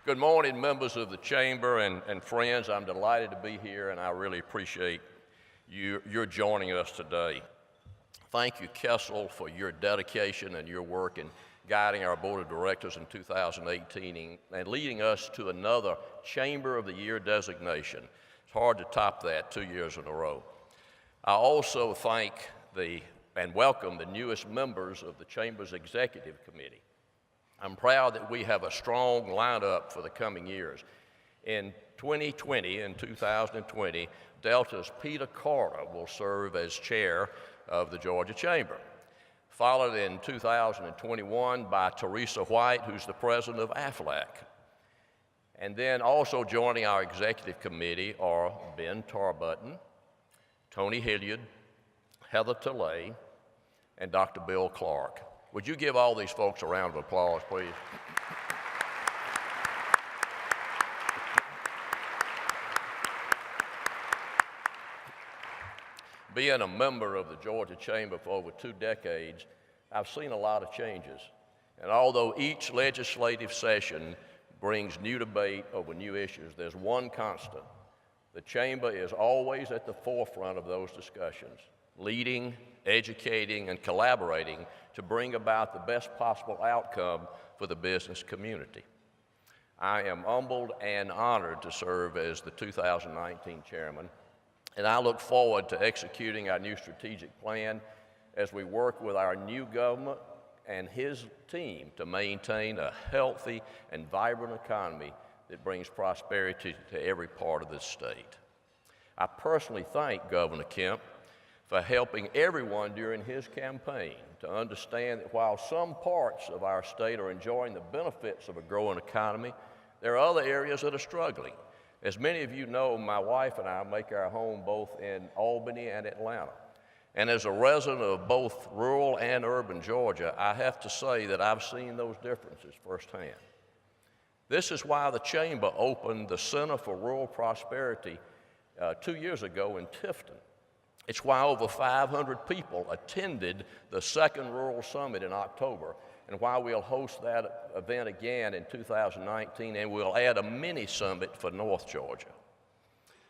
Good morning, members of the Chamber and friends. I'm delighted to be here, and I really appreciate you're joining us today. Thank you, Kessel, for your dedication and your work in guiding our Board of Directors in 2018 and leading us to another Chamber of the Year designation. It's hard to top that 2 years in a row. I also thank and welcome the newest members of the Chamber's Executive Committee. I'm proud that we have a strong lineup for the coming years. In 2020, Delta's Peter Carter will serve as chair of the Georgia Chamber, followed in 2021 by Deriso White, who's the president of AFLAC. And then also joining our executive committee are Ben Tarbutton, Tony Hilliard, Heather Tilley, and Dr. Bill Clark. Would you give all these folks a round of applause, please? Being a member of the Georgia Chamber for over 2 decades, I've seen a lot of changes. And although each legislative session brings new debate over new issues, there's one constant. The Chamber is always at the forefront of those discussions, leading, educating, and collaborating to bring about the best possible outcome for the business community. I am humbled and honored to serve as the 2019 chairman, and I look forward to executing our new strategic plan as we work with our new governor and his team to maintain a healthy and vibrant economy that brings prosperity to every part of this state. I personally thank Governor Kemp for helping everyone during his campaign to understand that while some parts of our state are enjoying the benefits of a growing economy, there are other areas that are struggling. As many of you know, my wife and I make our home both in Albany and Atlanta. And as a resident of both rural and urban Georgia, I have to say that I've seen those differences firsthand. This is why the Chamber opened the Center for Rural Prosperity 2 years ago in Tifton. It's why over 500 people attended the second Rural Summit in October, and why we'll host that event again in 2019, and we'll add a mini summit for North Georgia.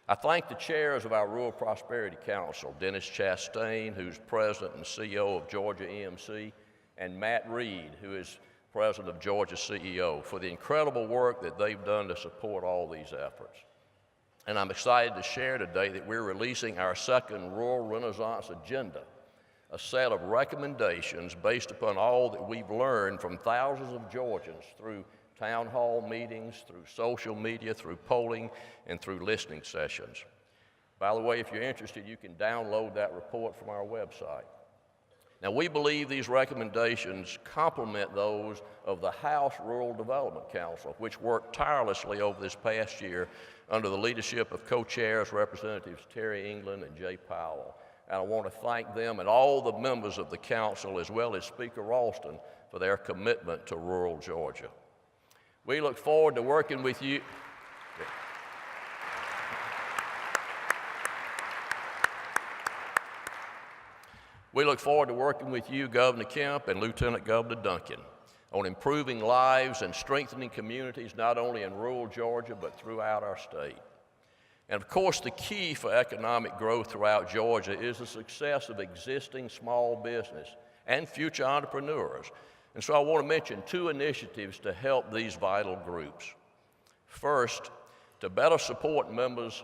I thank the chairs of our Rural Prosperity Council, Dennis Chastain, who's president and CEO of Georgia EMC, and Matt Reed, who is president of Georgia CEO, for the incredible work that they've done to support all these efforts. And I'm excited to share today that we're releasing our second Rural Renaissance Agenda, a set of recommendations based upon all that we've learned from thousands of Georgians through town hall meetings, through social media, through polling, and through listening sessions. By the way, if you're interested, you can download that report from our website. Now, we believe these recommendations complement those of the House Rural Development Council, which worked tirelessly over this past year under the leadership of co-chairs Representatives Terry England and Jay Powell. And I want to thank them and all the members of the council, as well as Speaker Ralston, for their commitment to rural Georgia. We look forward to working with you. We look forward to working with you, Governor Kemp and Lieutenant Governor Duncan, on improving lives and strengthening communities not only in rural Georgia but throughout our state. And of course, the key for economic growth throughout Georgia is the success of existing small business and future entrepreneurs. And so I want to mention 2 initiatives to help these vital groups. First, to better support members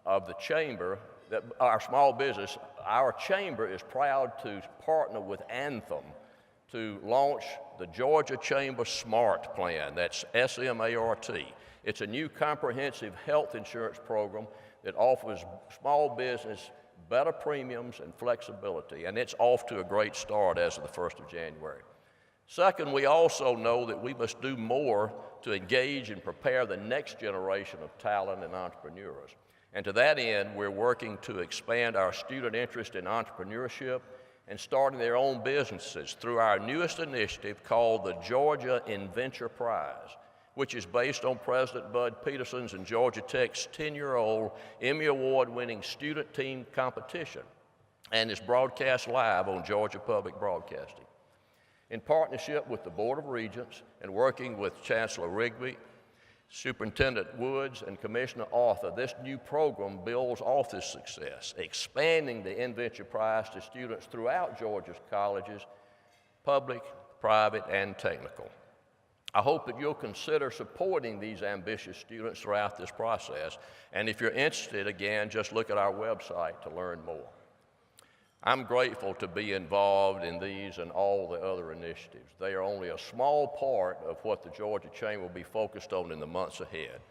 of the Chamber, that our small business, our Chamber is proud to partner with Anthem to launch the Georgia Chamber SMART Plan. That's S-M-A-R-T. It's a new comprehensive health insurance program that offers small business better premiums and flexibility, and it's off to a great start as of the 1st of January. Second, we also know that we must do more to engage and prepare the next generation of talent and entrepreneurs. And to that end, we're working to expand our student interest in entrepreneurship and starting their own businesses through our newest initiative called the Georgia Inventure Prize, which is based on President Bud Peterson's and Georgia Tech's 10-year-old Emmy Award-winning student team competition, and is broadcast live on Georgia Public Broadcasting. In partnership with the Board of Regents and working with Chancellor Rigby, Superintendent Woods and Commissioner Arthur, this new program builds off this success, expanding the Inventure Prize to students throughout Georgia's colleges, public, private, and technical. I hope that you'll consider supporting these ambitious students throughout this process, and if you're interested, again, just look at our website to learn more. I'm grateful to be involved in these and all the other initiatives. They are only a small part of what the Georgia Chamber will be focused on in the months ahead.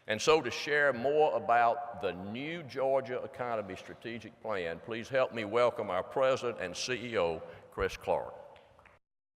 And so to share more about the new Georgia Economy Strategic Plan, please help me welcome our President and CEO, Chris Clark.